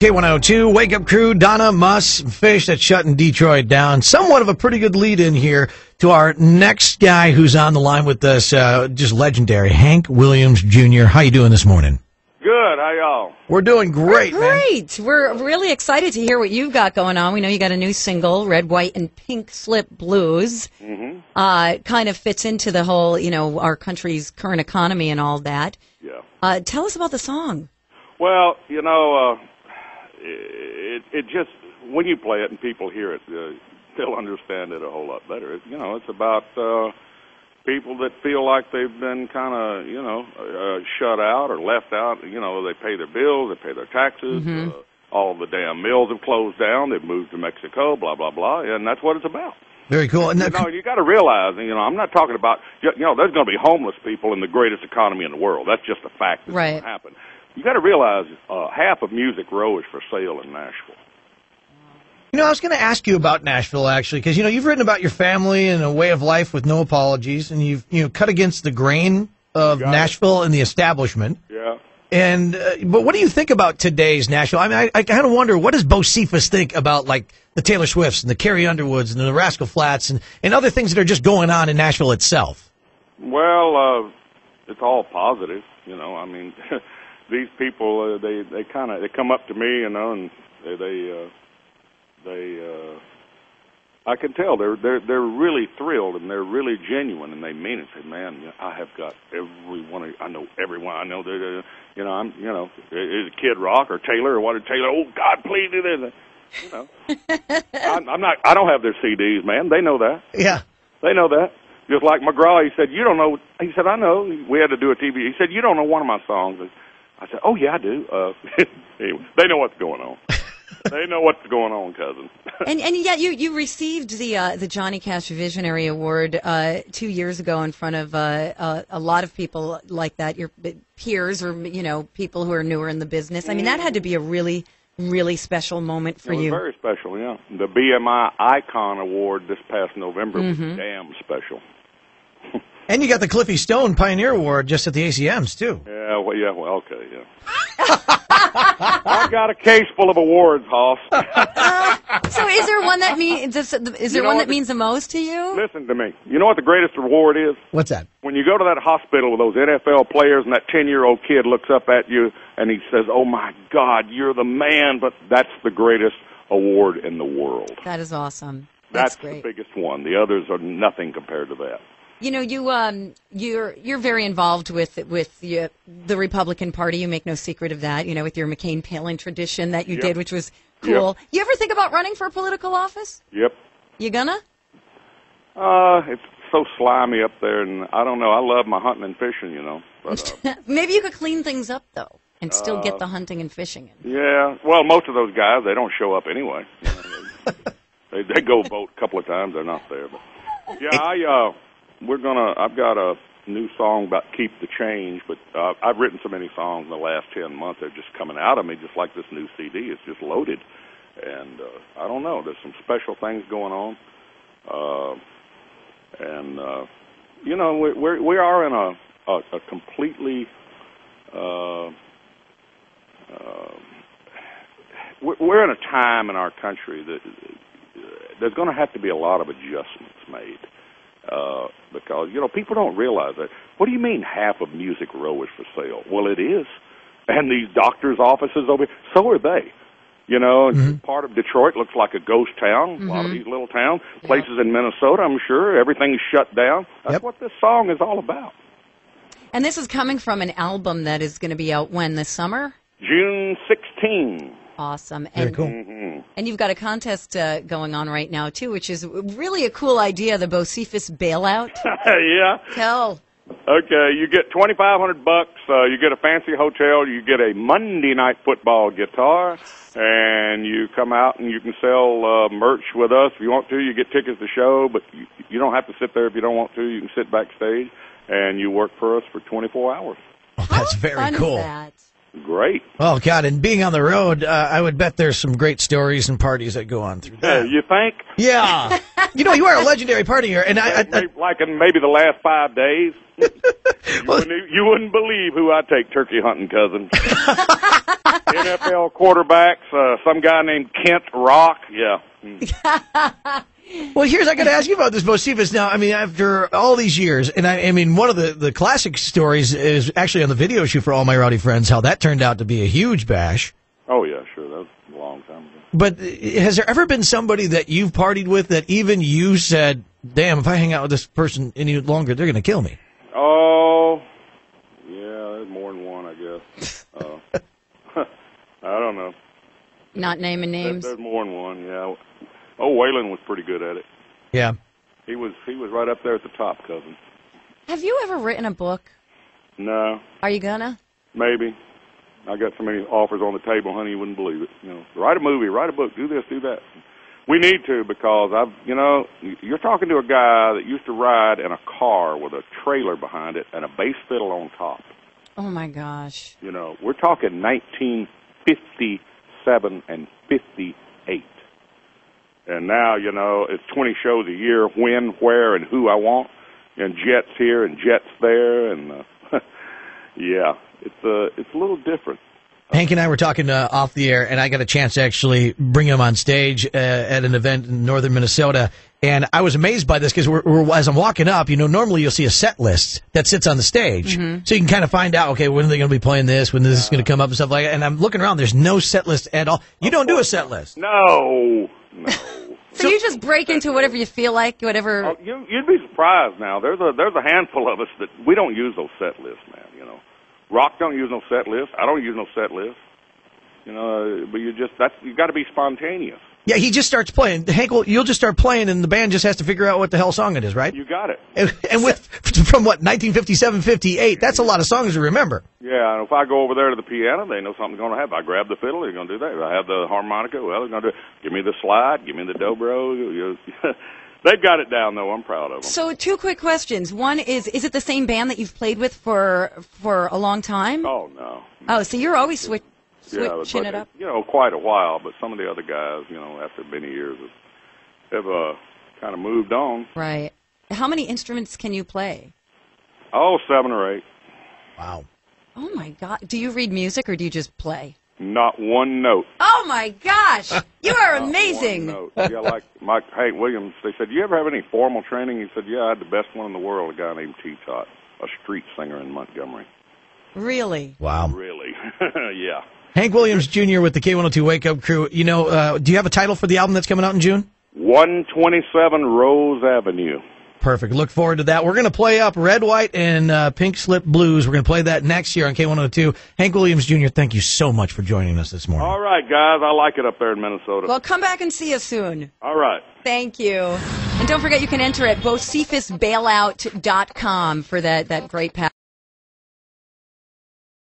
K102, Wake Up Crew, Donna, Muss, Fish, that's shutting Detroit down. Somewhat of a pretty good lead in here to our next guy who's on the line with us, just legendary, Hank Williams Jr. How you doing this morning? Good. How y'all? We're doing great, Great. We're really excited to hear what you've got going on. We know you got a new single, Red, White, and Pink Slip Blues. Mm-hmm. Kind of fits into the whole, our country's current economy and all that. Yeah. Tell us about the song. Well, it just, when you play it and people hear it, they'll understand it a whole lot better. It's about people that feel like they've been kind of, shut out or left out. They pay their bills, they pay their taxes. Mm-hmm. All the damn mills have closed down. They've moved to Mexico, blah, blah, blah. And that's what it's about. Very cool. And you got to realize, I'm not talking about, there's going to be homeless people in the greatest economy in the world. That's just a fact that's going to happen. You got to realize half of Music Row is for sale in Nashville. I was going to ask you about Nashville, actually, because, you've written about your family and a way of life with no apologies, and you've cut against the grain of Nashville and the establishment. Yeah. And but what do you think about today's Nashville? I mean, I kind of wonder, what does Bo Cephas think about, like, the Taylor Swifts and the Carrie Underwoods and the Rascal Flatts and other things that are just going on in Nashville itself? Well, it's all positive, These people, they come up to me, and I can tell they're really thrilled and they're really genuine and they mean it. Say, man, I have got everyone. I know everyone. I know that. Is it Kid Rock or Taylor or what? Taylor? Oh God, please do this. I'm not. I don't have their CDs, man. They know that. Yeah, they know that. Just like McGraw, he said, you don't know. He said, I know. We had to do a TV. He said, you don't know one of my songs. I said, oh, yeah, I do. Anyway, they know what's going on. They know what's going on, cousin. and yet you received the Johnny Cash Visionary Award 2 years ago in front of a lot of people like that, your peers or, people who are newer in the business. I mean, that had to be a really, really special moment for you. It was very special, yeah. The BMI Icon Award this past November was damn special. And you got the Cliffy Stone Pioneer Award just at the ACMs, too. Well, okay, yeah. I've got a case full of awards, Hoss. So is there one that means the most to you? Listen to me. You know what the greatest reward is? What's that? When you go to that hospital with those NFL players and that 10-year-old kid looks up at you and he says, oh, my God, you're the man, but that's the greatest award in the world. That is awesome. That's great. The biggest one. The others are nothing compared to that. You're very involved with the Republican Party. You make no secret of that. With your McCain-Palin tradition that you did, which was cool. Yep. You ever think about running for a political office? Yep. You gonna? It's so slimy up there, and I don't know. I love my hunting and fishing, But, maybe you could clean things up though, and still get the hunting and fishing in. Yeah. Well, most of those guys, they don't show up anyway. They go vote a couple of times. They're not there. But yeah, I've got a new song about Keep the Change, but I've written so many songs in the last 10 months, they're just coming out of me, just like this new CD. It's just loaded. And I don't know, there's some special things going on. We are in a completely, we're in a time in our country that there's going to have to be a lot of adjustments made. Because, people don't realize that. What do you mean half of Music Row is for sale? Well, it is. And these doctors' offices over here, so are they. Part of Detroit looks like a ghost town, a lot of these little towns. Places in Minnesota, I'm sure, everything's shut down. That's what this song is all about. And this is coming from an album that is going to be out when, this summer? June 16. Awesome. Very cool. And you've got a contest going on right now, too, which is really a cool idea, the Bo Cephas bailout. Yeah. Tell. Okay, you get $2,500. You get a fancy hotel. You get a Monday Night Football guitar, and you come out and you can sell merch with us if you want to. You get tickets to the show, but you don't have to sit there if you don't want to. You can sit backstage, and you work for us for 24 hours. Oh, that's very cool. How fun is that? Great. Oh, God, and being on the road, I would bet there's some great stories and parties that go on through that. You think? Yeah. You are a legendary partier, and like in maybe the last 5 days, you wouldn't believe who I take turkey hunting, cousin. NFL quarterbacks, some guy named Kent Rock, yeah. Well, I got to ask you about this, Bocephus. Now, I mean, after all these years, and I mean, one of the classic stories is actually on the video shoot for All My Rowdy Friends, how that turned out to be a huge bash. Oh, yeah, sure. That was a long time ago. But has there ever been somebody that you've partied with that even you said, damn, if I hang out with this person any longer, they're going to kill me? Oh, yeah, there's more than one, I guess. I don't know. Not naming names? There's more than one, yeah. Oh, Waylon was pretty good at it. Yeah. He was right up there at the top, cousin. Have you ever written a book? No. Are you gonna? Maybe. I got so many offers on the table, honey, you wouldn't believe it. Write a movie, write a book, do this, do that. We need to, because you're talking to a guy that used to ride in a car with a trailer behind it and a bass fiddle on top. Oh my gosh. We're talking 1957 and 58. And now, it's 20 shows a year, when, where, and who I want, and jets here and jets there, and yeah, it's a little different. Hank and I were talking off the air, and I got a chance to actually bring him on stage at an event in northern Minnesota, and I was amazed by this because as I'm walking up, normally you'll see a set list that sits on the stage, so you can kind of find out, okay, when are they going to be playing this, when this is going to come up and stuff like that, and I'm looking around, there's no set list at all. You don't do a set list. No. So you just break into whatever you feel like, whatever. Oh, you'd be surprised now. There's a handful of us that we don't use those set lists, man. Rock don't use no set list. I don't use no set list. But you got to be spontaneous. Yeah, he just starts playing. Hank, you'll just start playing, and the band just has to figure out what the hell song it is, right? You got it. And from what, 1957, 58, that's a lot of songs to remember. Yeah, and if I go over there to the piano, they know something's going to happen. I grab the fiddle, they're going to do that. If I have the harmonica, well, they're going to do. Give me the slide, give me the dobro. They've got it down, though. I'm proud of them. So 2 quick questions. One is it the same band that you've played with for a long time? Oh, no. Oh, so you're always switching it up? Quite a while, but some of the other guys, after many years have kind of moved on. Right. How many instruments can you play? Oh, 7 or 8. Wow. Oh, my God. Do you read music or do you just play? Not one note. Oh, my gosh. You are amazing. One note. Yeah, like Hank Williams, they said, do you ever have any formal training? He said, yeah, I had the best one in the world, a guy named T-Tot, a street singer in Montgomery. Really? Wow. Really? Yeah. Hank Williams Jr. with the K102 Wake Up Crew. Do you have a title for the album that's coming out in June? 127 Rose Avenue. Perfect. Look forward to that. We're going to play up Red, White, and Pink Slip Blues. We're going to play that next year on K102. Hank Williams Jr., thank you so much for joining us this morning. All right, guys. I like it up there in Minnesota. Well, come back and see us soon. All right. Thank you. And don't forget you can enter at bocephusbailout.com for that great pack.